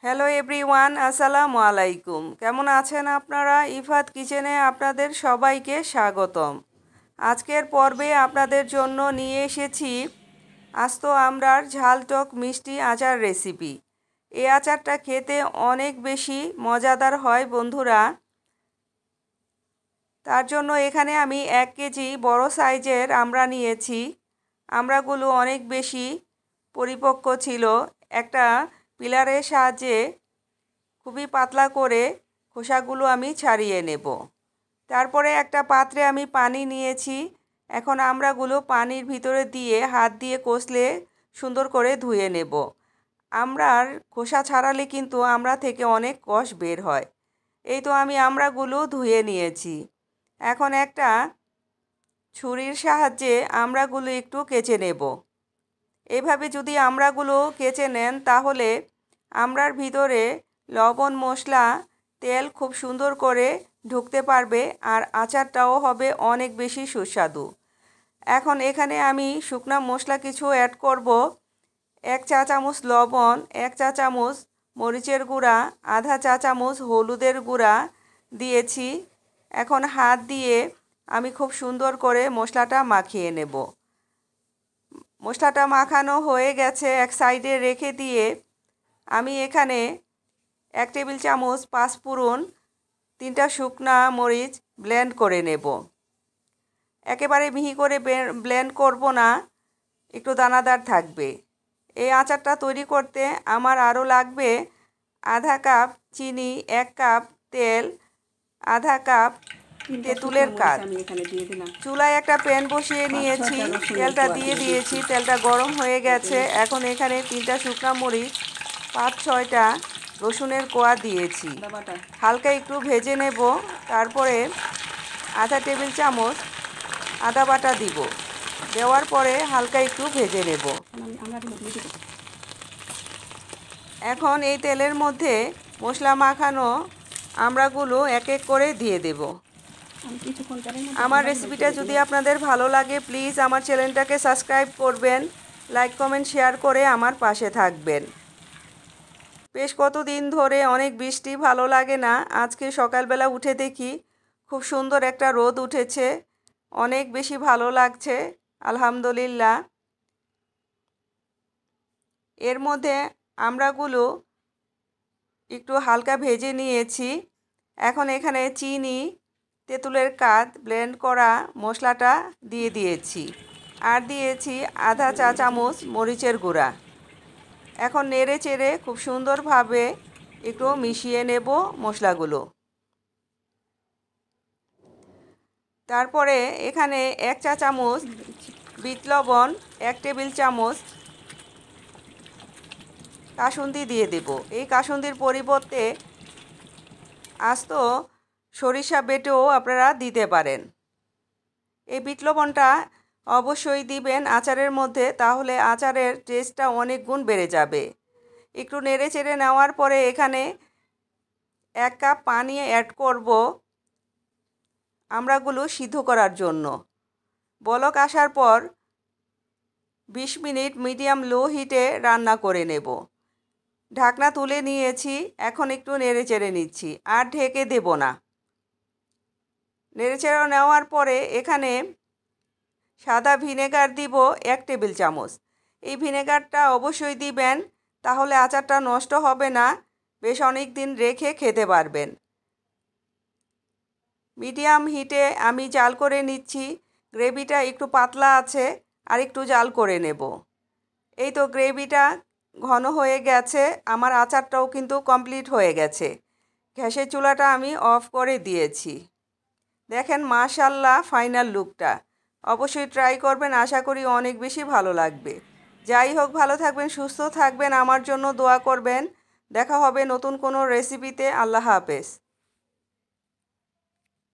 Hello everyone, আসসালামু আলাইকুম। কেমন আছেন আপনারা? ইফাত কিচেনে আপনাদের সবাইকে স্বাগতম। আজকের পর্বে আপনাদের জন্য নিয়ে এসেছি আস্ত আমড়ার ঝালটক মিষ্টি আচার রেসিপি। এই আচারটা খেতে অনেক বেশি মজাদার হয় বন্ধুরা। তার জন্য এখানে আমি 1 কেজি বড় সাইজের আমড়া নিয়েছি। আমড়াগুলো অনেক বেশি পরিপক্ক ছিল। একটা পিলারের সাহায্যে খুবই পাতলা করে খোসাগুলো আমি ছাড়িয়ে নেব। তারপরে একটা পাত্রে আমি পানি নিয়েছি। এখন আমড়াগুলো পানির ভিতরে দিয়ে হাত দিয়ে কষলে সুন্দর করে ধুয়ে নেব। আমড়ার খোসা ছাড়ালে কিন্তু আমড়া থেকে অনেক কষ বের হয়। এই তো আমি আমড়াগুলো ধুয়ে নিয়েছি। এখন একটা ছুরির সাহায্যে আমড়াগুলো একটু কেচে নেব। এভাবে যদি আমড়াগুলো কেচে নেন তাহলে আমড়ার ভিতরে লবণ, মশলা, তেল খুব সুন্দর করে ঢুকতে পারবে আর আচারটাও হবে অনেক বেশি সুস্বাদু। এখন এখানে আমি শুকনা মশলা কিছু অ্যাড করব। 1 চা চামচ লবণ, 1 চা চামচ মরিচের গুঁড়া, আধা চা চামচ হলুদের গুঁড়া দিয়েছি। এখন হাত দিয়ে আমি খুব সুন্দর করে মশলাটা মাখিয়ে নেব। মশলাটা মাখানো হয়ে গেছে, এক সাইডে রেখে দিয়ে আমি এখানে 1 টেবিল চামচ পাঁচফোড়ন, 3টা শুকনা মরিচ ব্লেন্ড করে নেব। একেবারে মিহি করে ব্লেন্ড করব না, একটু দানাদার থাকবে। এই আচারটা তৈরি করতে আমার আরও লাগবে আধা কাপ চিনি, 1 কাপ তেল, আধা কাপ তেঁতুলের কাঠ। চুলায় একটা প্যান বসিয়ে নিয়েছি, তেলটা দিয়ে দিয়েছি। তেলটা গরম হয়ে গেছে। এখন এখানে 3টা শুকনা মরিচ, 5-6টা রসুনের কোয়া দিয়েছি। হালকা একটু ভেজে নেব। তারপরে আধা টেবিল চামচ আদা বাটা দিব। দেওয়ার পরে হালকা একটু ভেজে নেব। এখন এই তেলের মধ্যে মশলা মাখানো আমড়াগুলো এক এক করে দিয়ে দেব। আমার রেসিপিটা যদি আপনাদের ভালো লাগে প্লিজ আমার চ্যানেলটাকে সাবস্ক্রাইব করবেন, লাইক, কমেন্ট, শেয়ার করে আমার পাশে থাকবেন। বেশ কতদিন ধরে অনেক বৃষ্টি, ভালো লাগে না। আজকে সকালবেলা উঠে দেখি খুব সুন্দর একটা রোদ উঠেছে, অনেক বেশি ভালো লাগছে আলহামদুলিল্লাহ। এর মধ্যে আমড়াগুলো একটু হালকা ভেজে নিয়েছি। এখন এখানে চিনি, তেঁতুলের কাঠ, ব্লেন্ড করা মশলাটা দিয়ে দিয়েছি আর দিয়েছি আধা চা চামচ মরিচের গুঁড়া। এখন নেড়ে চেড়ে খুব সুন্দরভাবে একটু মিশিয়ে নেব মশলাগুলো। তারপরে এখানে 1 চা চামচ বিট লবণ, 1 টেবিল চামচ কাসুন্দি দিয়ে দেব। এই কাসুন্দির পরিবর্তে আস্ত সরিষা বেটেও আপনারা দিতে পারেন। এই বিট লবণটা অবশ্যই দিবেন আচারের মধ্যে, তাহলে আচারের টেস্টটা অনেক গুণ বেড়ে যাবে। একটু নেড়ে চেড়ে নেওয়ার পরে এখানে 1 কাপ পানি অ্যাড করব আমড়াগুলো সিদ্ধ করার জন্য। বলক আসার পর 20 মিনিট মিডিয়াম লো হিটে রান্না করে নেব। ঢাকনা তুলে নিয়েছি। এখন একটু নেড়ে চেড়ে নিচ্ছি, আর ঢেকে দেব না। নেড়ে চেড়ে নেওয়ার পরে এখানে সাদা ভিনেগার দিব 1 টেবিল চামচ। এই ভিনেগারটা অবশ্যই দিবেন, তাহলে আচারটা নষ্ট হবে না, বেশ অনেক দিন রেখে খেতে পারবেন। মিডিয়াম হিটে আমি জাল করে নিচ্ছি। গ্রেভিটা একটু পাতলা আছে, আর একটু জাল করে নেব। এই তো গ্রেভিটা ঘন হয়ে গেছে। আমার আচারটাও কিন্তু কমপ্লিট হয়ে গেছে। গ্যাসের চুলাটা আমি অফ করে দিয়েছি। দেখেন মাশাআল্লাহ ফাইনাল লুকটা। অবশ্যই ট্রাই করবেন, আশা করি অনেক বেশি ভালো লাগবে। যাই হোক, ভালো থাকবেন, সুস্থ থাকবেন, আমার জন্য দোয়া করবেন। দেখা হবে নতুন কোনো রেসিপিতে। আল্লাহ হাফেজ।